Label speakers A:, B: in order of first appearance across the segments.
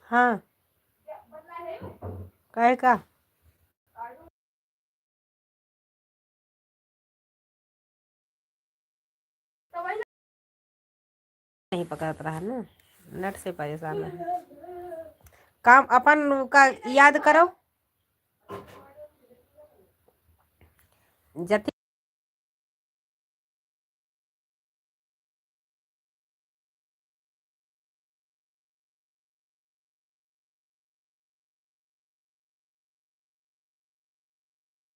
A: हाँ, कहे का नहीं पकड़ रहा ना, नेट से परेशान है। काम अपन का याद करो। जति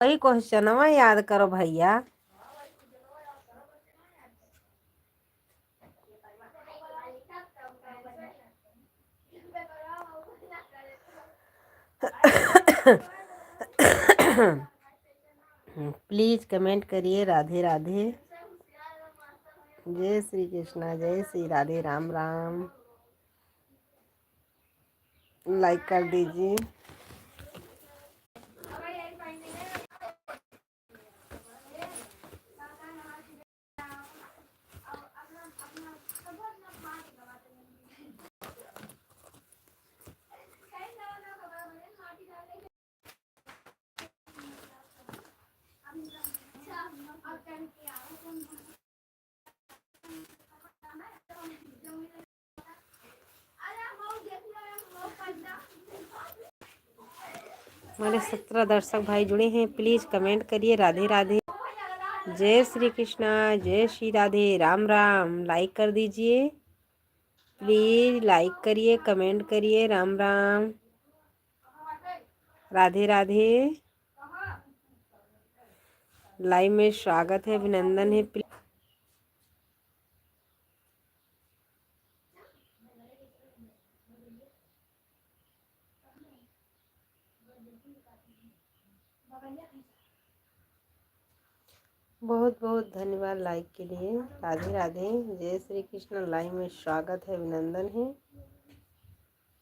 A: वही क्वेश्चन याद करो भैया। प्लीज कमेंट करिए राधे राधे, जय श्री कृष्णा, जय श्री राधे, राम राम। लाइक कर दीजिए। हमारे 17 दर्शक भाई जुड़े हैं, प्लीज कमेंट करिए राधे राधे, जय श्री कृष्णा, जय श्री राधे, राम राम। लाइक कर दीजिए, प्लीज लाइक करिए, कमेंट करिए, राम राम, राधे राधे। लाइव में स्वागत है, अभिनंदन है। बहुत बहुत धन्यवाद लाइक के लिए। राधे राधे, जय श्री कृष्ण। लाइव में स्वागत है, अभिनंदन है।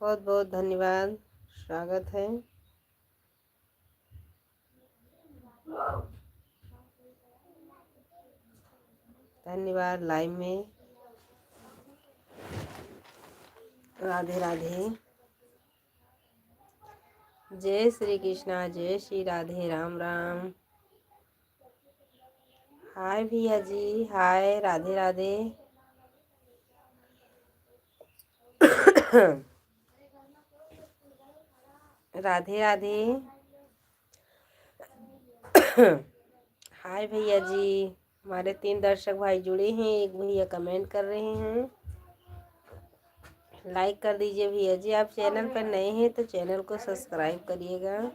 A: बहुत बहुत धन्यवाद, स्वागत है। धन्यवाद लाइव में। राधे राधे, जय श्री कृष्णा, जय श्री राधे, राम राम। हाय भैया जी, हाय, राधे राधे। राधे राधे। हाय भैया जी, हमारे 3 दर्शक भाई जुड़े हैं, एक भैया कमेंट कर रहे हैं। लाइक कर दीजिए भैया जी। आप चैनल पर नए हैं तो चैनल को सब्सक्राइब करिएगा।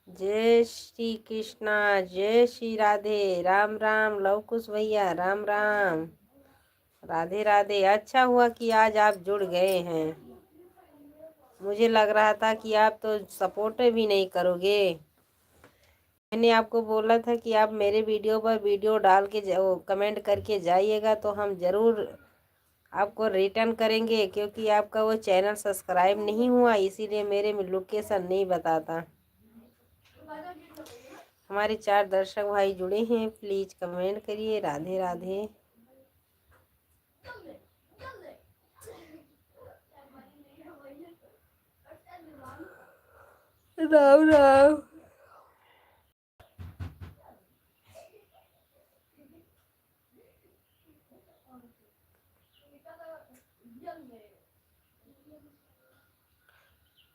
A: जय श्री कृष्णा, जय श्री राधे, राम राम। लव कुश भैया, राम राम, राधे राधे। अच्छा हुआ कि आज आप जुड़ गए हैं, मुझे लग रहा था कि आप तो सपोर्ट भी नहीं करोगे। मैंने आपको बोला था कि आप मेरे वीडियो पर वीडियो डाल के कमेंट करके जाइएगा, तो हम ज़रूर आपको रिटर्न करेंगे, क्योंकि आपका वो चैनल सब्सक्राइब नहीं हुआ, इसीलिए मेरे में लोकेशन नहीं बताता। हमारे 4 दर्शक भाई जुड़े हैं, प्लीज़ कमेंट करिए राधे राधे। राम राम।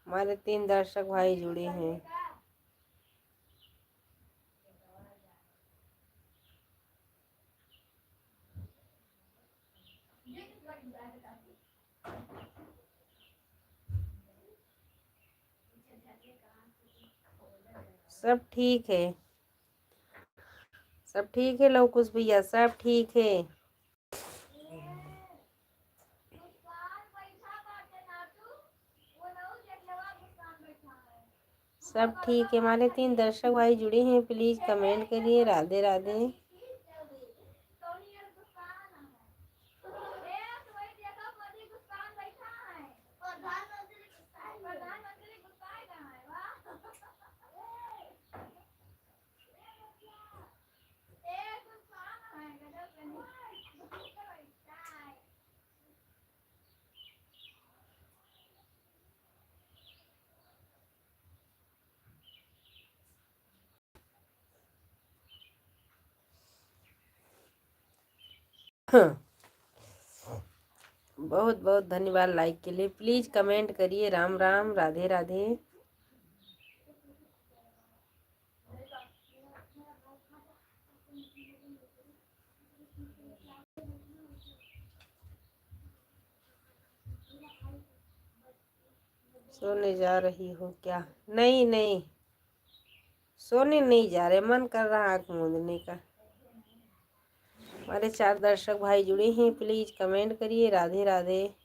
A: हमारे 3 दर्शक भाई जुड़े हैं। सब ठीक है, सब ठीक है लवकुश भैया, सब ठीक है। सब ठीक है। हमारे 3 दर्शक भाई जुड़े हैं, प्लीज़ कमेंट करिए राधे राधे। बहुत बहुत धन्यवाद लाइक के लिए। प्लीज़ कमेंट करिए। राम राम, राधे राधे। सोने जा रही हो क्या? नहीं नहीं, सोने नहीं जा रहे, मन कर रहा आँख मूंदने का। हमारे 4 दर्शक भाई जुड़े हैं, प्लीज कमेंट करिए। राधे राधे।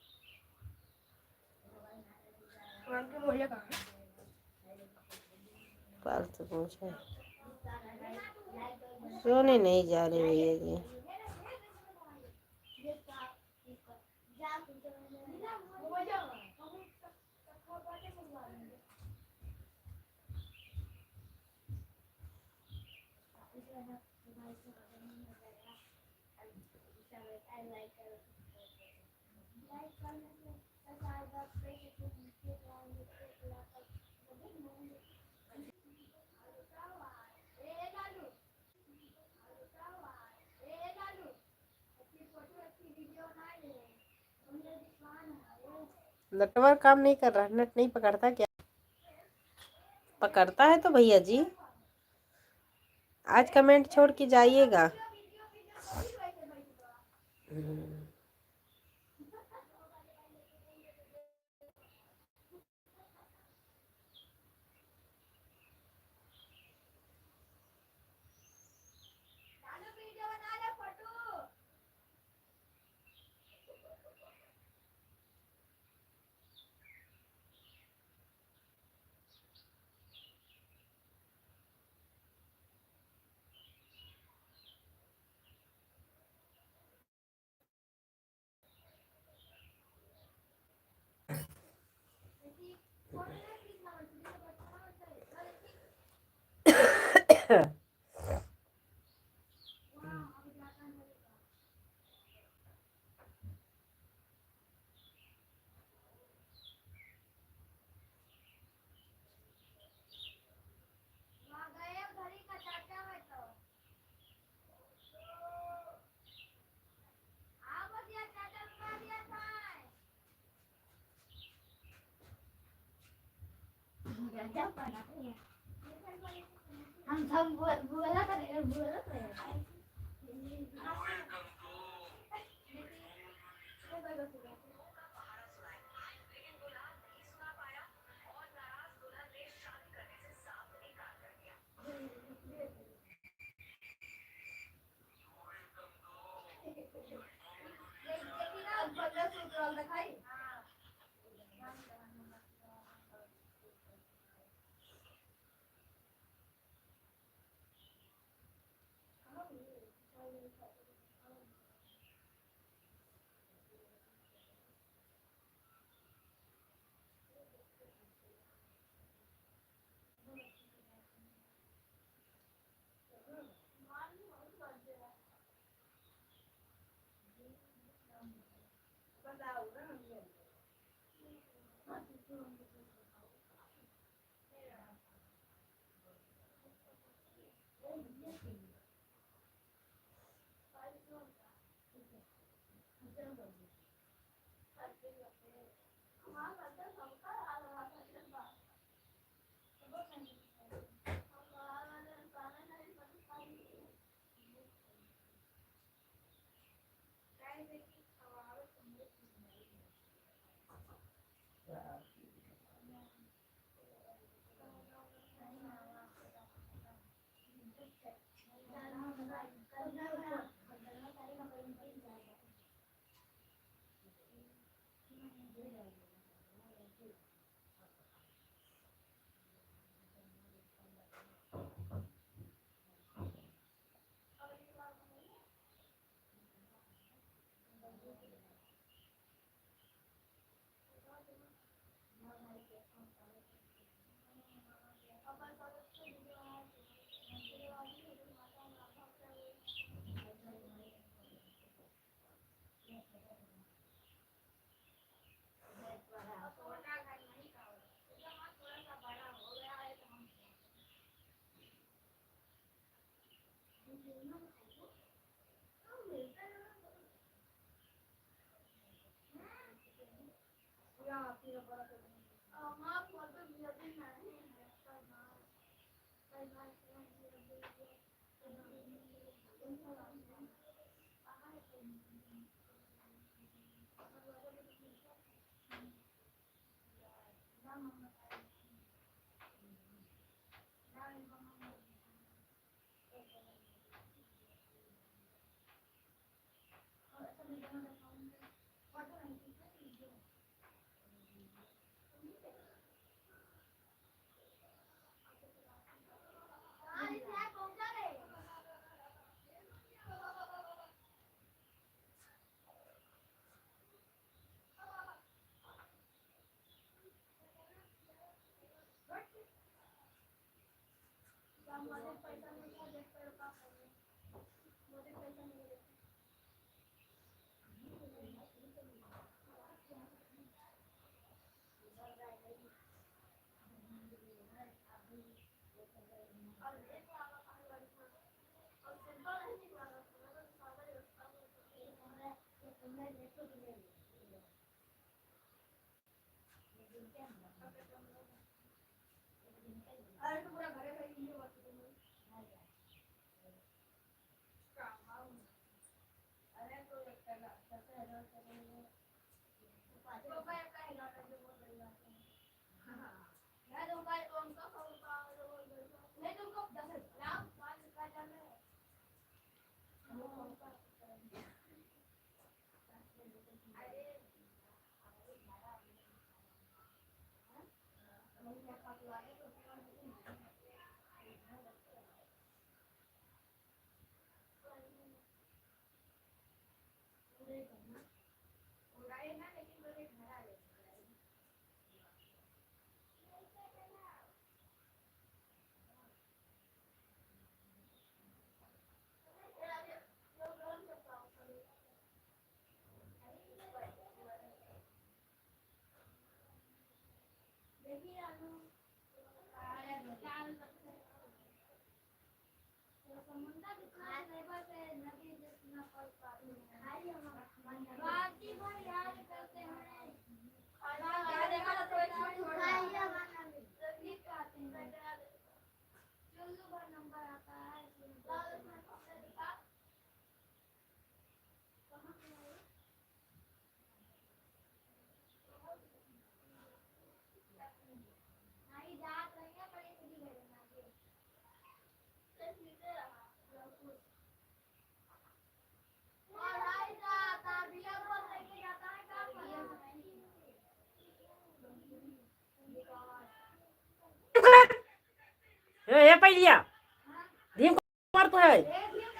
A: फालतू पूछे, सोने नहीं जा रहे भैया जी। नेटवर्क काम नहीं कर रहा, नेट नहीं पकड़ता क्या? पकड़ता है तो भैया जी आज कमेंट छोड़ के जाइएगा। हम सब बोला था। हे पहिली या धीम मारतो है